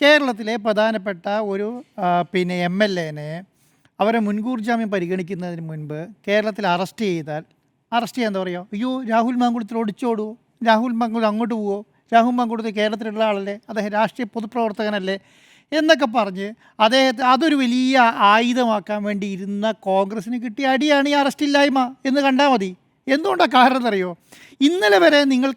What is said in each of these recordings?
കേരളത്തിലെ പ്രധാനപ്പെട്ട ഒരു പിന്നെ MLA-നെ അവരെ മുൻകൂർ ജാമ്യം പരിഗണിക്കുന്നതിന് മുൻപ് കേരളത്തിൽ അറസ്റ്റ് ചെയ്യാൻ എന്താ പറയുക, അയ്യോ രാഹുൽ മാങ്കുളത്തിൽ ഒടിച്ചോടുവോ, രാഹുൽ മാങ്കുളത്ത് അങ്ങോട്ട് പോവോ, രാഹുൽ മാങ്കുളത്ത് കേരളത്തിലുള്ള ആളല്ലേ, അദ്ദേഹം രാഷ്ട്രീയ പൊതുപ്രവർത്തകനല്ലേ എന്നൊക്കെ പറഞ്ഞ് അദ്ദേഹത്തെ അതൊരു വലിയ ആയുധമാക്കാൻ വേണ്ടി ഇരുന്ന കോൺഗ്രസ്സിന് കിട്ടിയ അടിയാണ് ഈ അറസ്റ്റില്ലായ്മ എന്ന് കണ്ടാൽ മതി. എന്തുകൊണ്ടാണ് കാരണം എന്നറിയോ? ഇന്നലെ വരെ നിങ്ങൾ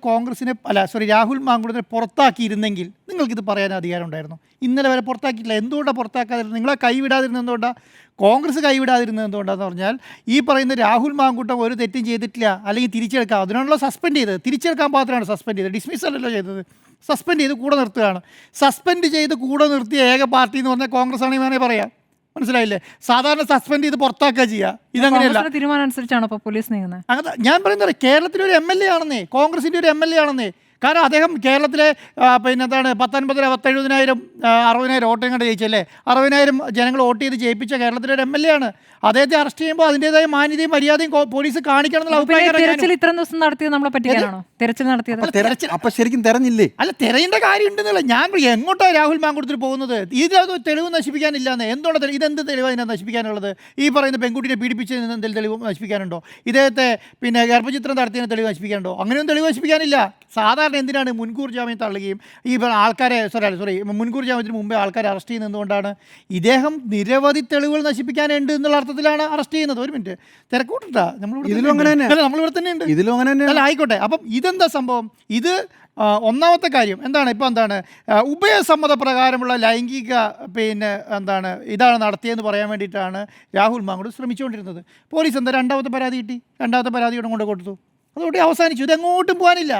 രാഹുൽ മാങ്കുളത്തിനെ പുറത്താക്കിയിരുന്നെങ്കിൽ നിങ്ങൾക്കിത് പറയാൻ അധികാരം ഉണ്ടായിരുന്നു. ഇന്നലെ വരെ പുറത്താക്കിയിട്ടില്ല. എന്തുകൊണ്ടാണ് പുറത്താക്കാതിരുന്നത്? നിങ്ങളെ കൈവിടാതിരുന്നത് എന്തുകൊണ്ടാണ്? കോൺഗ്രസ് കൈവിടാതിരുന്നത് എന്തുകൊണ്ടാണെന്ന് പറഞ്ഞാൽ ഈ പറയുന്ന രാഹുൽ മാങ്കൂട്ടം ഒരു തെറ്റും ചെയ്തിട്ടില്ല, അല്ലെങ്കിൽ തിരിച്ചെടുക്കാം, അതിനാണല്ലോ സസ്പെൻഡ് ചെയ്തത്. തിരിച്ചെടുക്കാൻ പാത്രമാണ് സസ്പെൻഡ് ചെയ്തത്, ഡിസ്മിസ് അല്ലല്ലോ ചെയ്തത്. സസ്പെൻഡ് ചെയ്ത് കൂടെ നിർത്തുകയാണ്. സസ്പെൻഡ് ചെയ്ത് കൂടെ നിർത്തിയ ഏക പാർട്ടി എന്ന് പറഞ്ഞാൽ കോൺഗ്രസ് ആണെങ്കിൽ വേണേൽ പറയാം. മനസ്സിലായില്ലേ? സാധാരണ സസ്പെൻഡ് ചെയ്ത് പുറത്താക്കുക ചെയ്യുക, ഇതങ്ങനെയല്ല. തീരുമാനം അനുസരിച്ചാണ് പോലീസ് നീങ്ങുന്നത്. അങ്ങനെ ഞാൻ പറയുന്നത് കേരളത്തിലെ ഒരു MLA ആണെന്നേ, കോൺഗ്രസിൻ്റെ ഒരു MLA ആണെന്നേ. കാരണം അദ്ദേഹം കേരളത്തിലെ 70,000 60,000 വോട്ട് കണ്ട് ജയിച്ചല്ലേ, 60,000 ജനങ്ങൾ വോട്ട് ചെയ്ത് ജയിപ്പിച്ച കേരളത്തിലെ ഒരു MLA ആണ്. അദ്ദേഹത്തെ അറസ്റ്റ് ചെയ്യുമ്പോൾ അതിൻ്റെതായ മാന്യതയും മര്യാദയും പോലീസ് കാണിക്കണം എന്നുള്ള അഭിപ്രായം. ഇത്ര ദിവസം നടത്തിയത് നമ്മളെ പറ്റിക്കാനാണോ തെരച്ചിൽ നടത്തിയത്? അപ്പൊ ശരിക്കും തെരഞ്ഞില്ലേ? അല്ല, തെരയേണ്ട കാര്യം ഉണ്ടെന്നല്ല ഞാൻ എങ്ങോട്ടാണ് രാഹുൽ മാങ്കുളത്തിൽ പോകുന്നത്? ഇതിനകത്ത് തെളിവ് നശിപ്പിക്കാനില്ലാന്ന്. എന്തുകൊണ്ട് ഇതെന്ത് തെളിവ് അതിനെ നശിപ്പിക്കാനുള്ളത്? ഈ പറയുന്ന പെൺകുട്ടിയെ പീഡിപ്പിച്ചതിന് എന്തെങ്കിലും തെളിവ് നശിപ്പിക്കാനുണ്ടോ? ഇദ്ദേഹത്തെ ഗർഭചിത്രം നടത്തിയതിന് തെളിവ് നശിപ്പിക്കാനുണ്ടോ? അങ്ങനെയൊന്നും തെളിവ് നശിപ്പിക്കാനില്ല. സാധാരണ എന്തിനാണ് മുൻകൂർ ജാമ്യം തള്ളുകയും ഈ ആൾക്കാരെ മുൻകൂർ ജാമ്യത്തിന് മുമ്പേ ആൾക്കാരെ അറസ്റ്റ് ചെയ്യുന്നത്? എന്തുകൊണ്ടാണ്? ഇദ്ദേഹം നിരവധി തെളിവുകൾ നശിപ്പിക്കാനുണ്ട് എന്നുള്ള അർത്ഥത്തിലാണ് അറസ്റ്റ് ചെയ്യുന്നത്. ഒരു മിനിറ്റ് തിരക്കൂട്ടാ, നമ്മളിവിടെ തന്നെ ഉണ്ട്. അല്ല, ആയിക്കോട്ടെ. അപ്പം ഇതെന്താ സംഭവം? ഇത് ഒന്നാമത്തെ കാര്യം എന്താണ്? ഇപ്പോൾ എന്താണ് ഉഭയസമ്മത പ്രകാരമുള്ള ലൈംഗിക ഇതാണ് നടത്തിയെന്ന് പറയാൻ വേണ്ടിയിട്ടാണ് രാഹുൽ മാങ്കുളത്ത് ശ്രമിച്ചുകൊണ്ടിരുന്നത്. പോലീസ് എന്താ രണ്ടാമത്തെ പരാതി കിട്ടി, രണ്ടാമത്തെ പരാതിയോടെ കൊണ്ട് കൊടുത്തു, അതോടെ അവസാനിച്ചു. ഇതെങ്ങോട്ടും പോകാനില്ല.